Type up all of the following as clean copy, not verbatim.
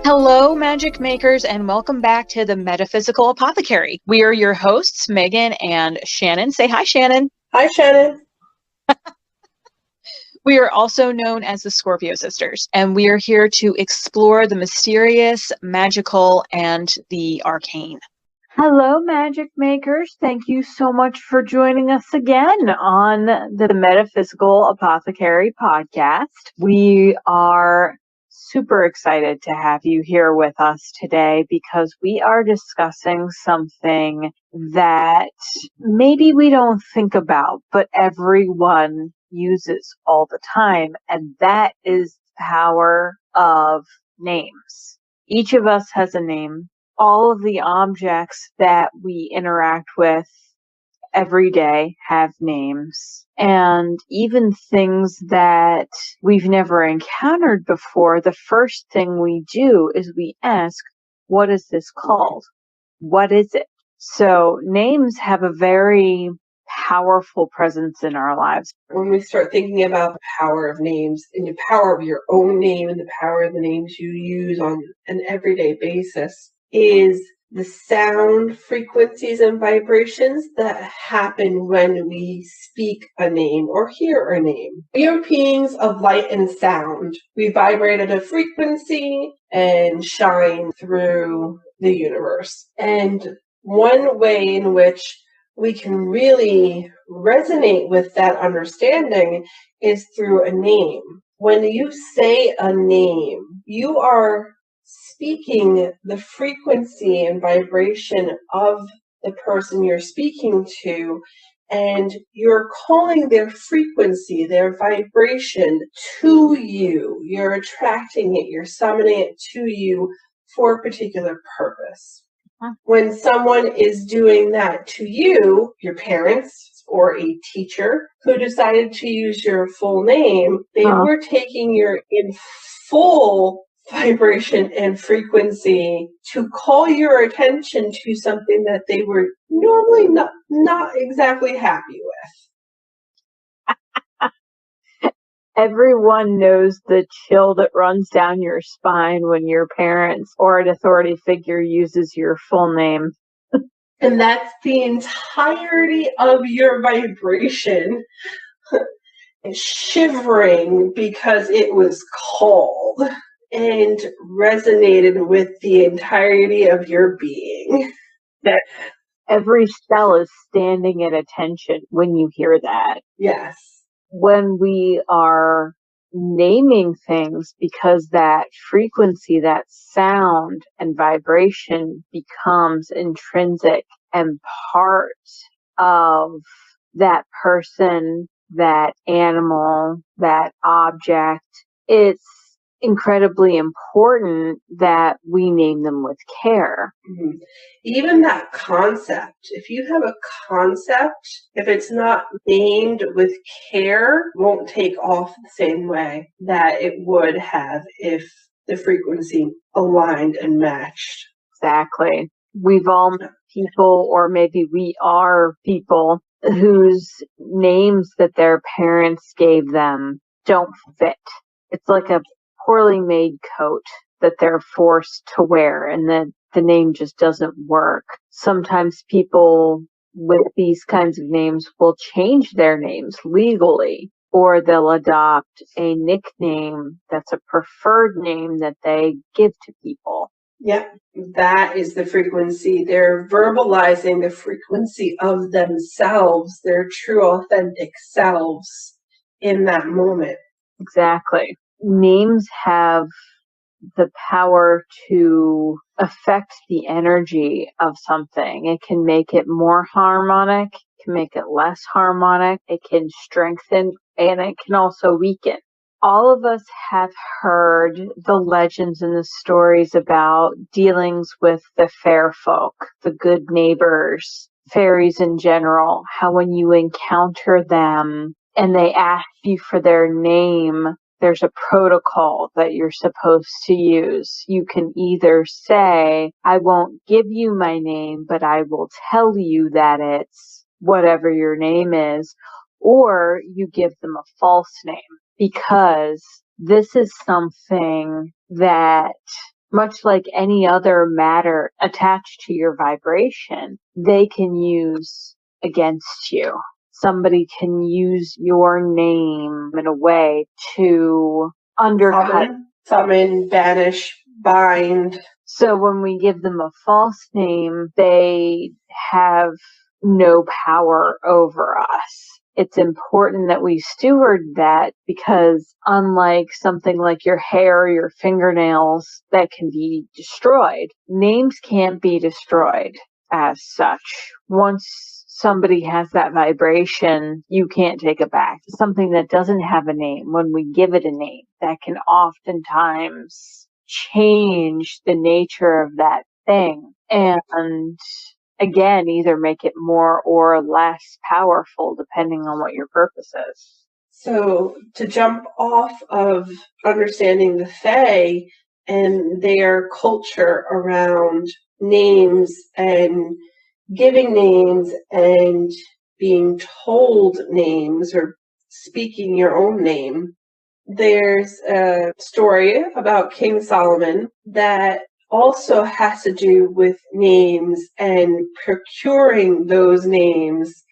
Hello, magic makers, and welcome back to the Metaphysical Apothecary. We are your hosts, Megan and Shannon. Say hi, Shannon. Hi, Shannon. We are also known as the Scorpio Sisters, and we are here to explore the mysterious, magical, and the arcane. Hello, magic makers. Thank you so much for joining us again on the Metaphysical Apothecary podcast. We are super excited to have you here with us today because we are discussing something that maybe we don't think about, but everyone uses all the time, and that is the power of names. Each of us has a name. All of the objects that we interact with every day have names, and even things that we've never encountered before, the first thing we do is we ask, what is this called? What is it? So names have a very powerful presence in our lives. When we start thinking about the power of names and the power of your own name and the power of the names you use on an everyday basis, is the sound frequencies and vibrations that happen when we speak a name or hear a name. We are beings of light and sound. We vibrate at a frequency and shine through the universe. And one way in which we can really resonate with that understanding is through a name. When you say a name, you are speaking the frequency and vibration of the person you're speaking to, and you're calling their frequency, their vibration to you. You're attracting it, you're summoning it to you for a particular purpose. When someone is doing that to you, your parents or a teacher who decided to use your full name, they were taking your in full vibration and frequency to call your attention to something that they were normally not exactly happy with. Everyone knows the chill that runs down your spine when your parents or an authority figure uses your full name. And that's the entirety of your vibration shivering because it was called and resonated with the entirety of your being. That every cell is standing at attention when you hear that. Yes. When we are naming things, because that frequency, that sound and vibration becomes intrinsic and part of that person, that animal, that object, it's incredibly important that we name them with care. Mm-hmm. Even that concept, if you have a concept, if it's not named with care, won't take off the same way that it would have if the frequency aligned and matched. Exactly. We've all met people, or maybe we are people, whose names that their parents gave them don't fit. It's like a poorly made coat that they're forced to wear, and then the name just doesn't work. Sometimes people with these kinds of names will change their names legally, or they'll adopt a nickname that's a preferred name that they give to people. Yep, that is the frequency. They're verbalizing the frequency of themselves, their true, authentic selves in that moment. Exactly. Names have the power to affect the energy of something. It can make it more harmonic, it can make it less harmonic, it can strengthen, and it can also weaken. All of us have heard the legends and the stories about dealings with the fair folk, the good neighbors, fairies in general, how when you encounter them and they ask you for their name, there's a protocol that you're supposed to use. You can either say, I won't give you my name, but I will tell you that it's whatever your name is, or you give them a false name, because this is something that much like any other matter attached to your vibration, they can use against you. Somebody can use your name in a way to undercut. Summon, banish, bind. So when we give them a false name, they have no power over us. It's important that we steward that, because unlike something like your hair or your fingernails that can be destroyed, names can't be destroyed as such. Once somebody has that vibration, you can't take it back. Something that doesn't have a name, when we give it a name, that can oftentimes change the nature of that thing. And again, either make it more or less powerful depending on what your purpose is. So to jump off of understanding the Fae and their culture around names and giving names and being told names or speaking your own name, there's a story about King Solomon that also has to do with names and procuring those names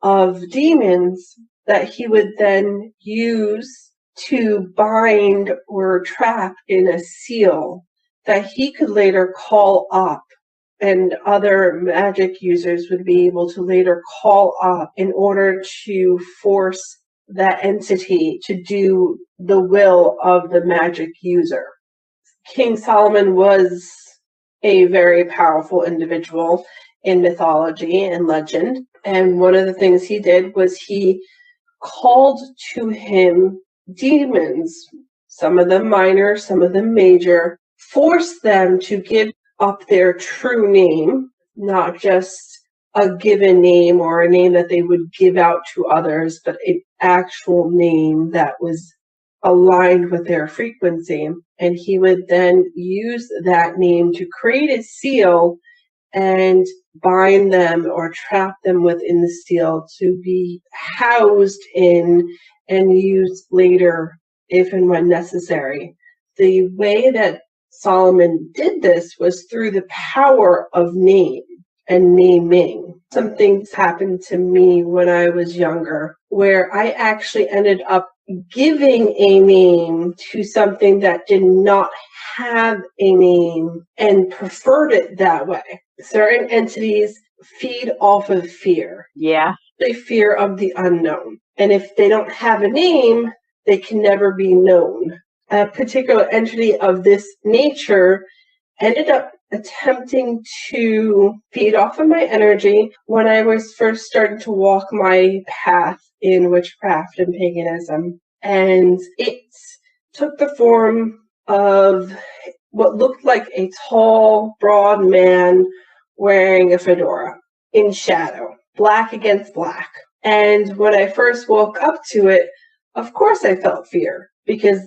of demons that he would then use to bind or trap in a seal that he could later call up, and other magic users would be able to later call up in order to force that entity to do the will of the magic user. King Solomon was a very powerful individual in mythology and legend, and one of the things he did was he called to him demons, some of them minor, some of them major, forced them to give up their true name, not just a given name or a name that they would give out to others, but an actual name that was aligned with their frequency. And he would then use that name to create a seal and bind them or trap them within the seal to be housed in and used later if and when necessary. The way that Solomon did this was through the power of name and naming. Some things happened to me when I was younger where I actually ended up giving a name to something that did not have a name and preferred it that way. Certain entities feed off of fear. Yeah. The fear of the unknown. And if they don't have a name, they can never be known. A particular entity of this nature ended up attempting to feed off of my energy when I was first starting to walk my path in witchcraft and paganism. And it took the form of what looked like a tall, broad man wearing a fedora in shadow, black against black. And when I first woke up to it, of course I felt fear, because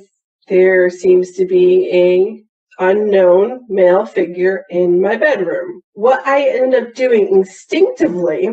there seems to be a unknown male figure in my bedroom. What I ended up doing instinctively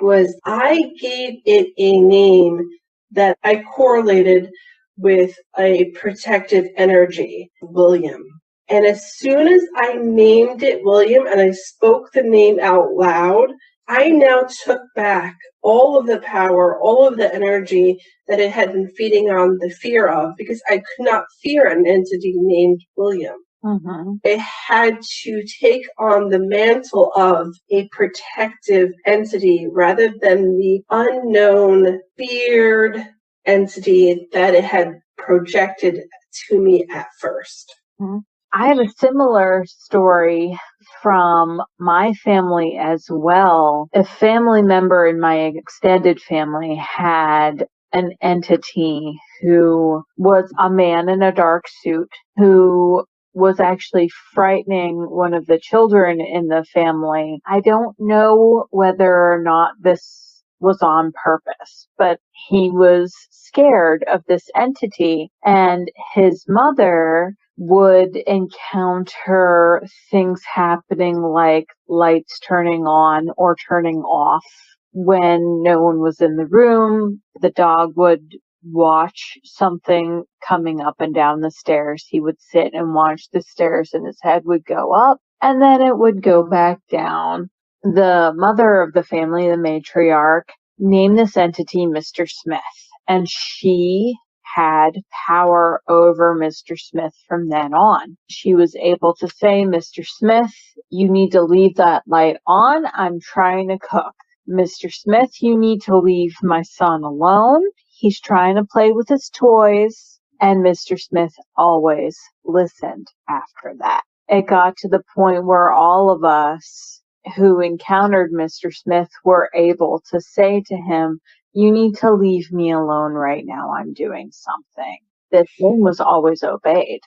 was I gave it a name that I correlated with a protective energy, William. And as soon as I named it William and I spoke the name out loud, I now took back all of the power, all of the energy that it had been feeding on the fear of, because I could not fear an entity named William. Mm-hmm. It had to take on the mantle of a protective entity rather than the unknown, feared entity that it had projected to me at first. Mm-hmm. I have a similar story from my family as well. A family member in my extended family had an entity who was a man in a dark suit who was actually frightening one of the children in the family. I don't know whether or not this was on purpose, but he was scared of this entity, and his mother would encounter things happening like lights turning on or turning off when no one was in the room. The dog would watch something coming up and down the stairs. He would sit and watch the stairs, and his head would go up and then it would go back down. The mother of the family, the matriarch, named this entity Mr. Smith, and she had power over Mr. Smith from then on. She was able to say, Mr. Smith, you need to leave that light on. I'm trying to cook. Mr. Smith, you need to leave my son alone. He's trying to play with his toys. And Mr. Smith always listened after that. It got to the point where all of us who encountered Mr. Smith were able to say to him, you need to leave me alone right now. I'm doing something. This thing was always obeyed.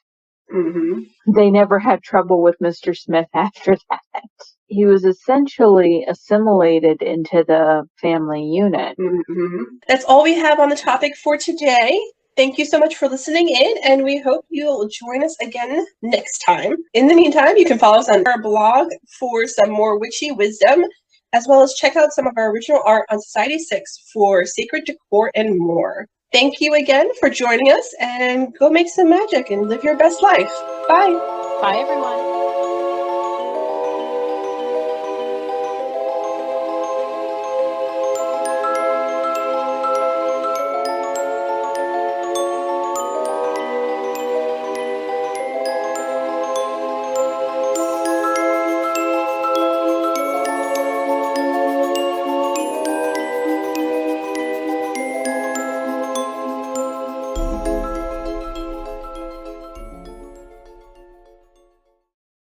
Mm-hmm. They never had trouble with Mr. Smith after that. He was essentially assimilated into the family unit. Mm-hmm. That's all we have on the topic for today. Thank you so much for listening in, and we hope you'll join us again next time. In the meantime, you can follow us on our blog for some more witchy wisdom, as well as check out some of our original art on Society 6 for sacred decor and more. Thank you again for joining us, and go make some magic and live your best life. Bye. Bye, everyone.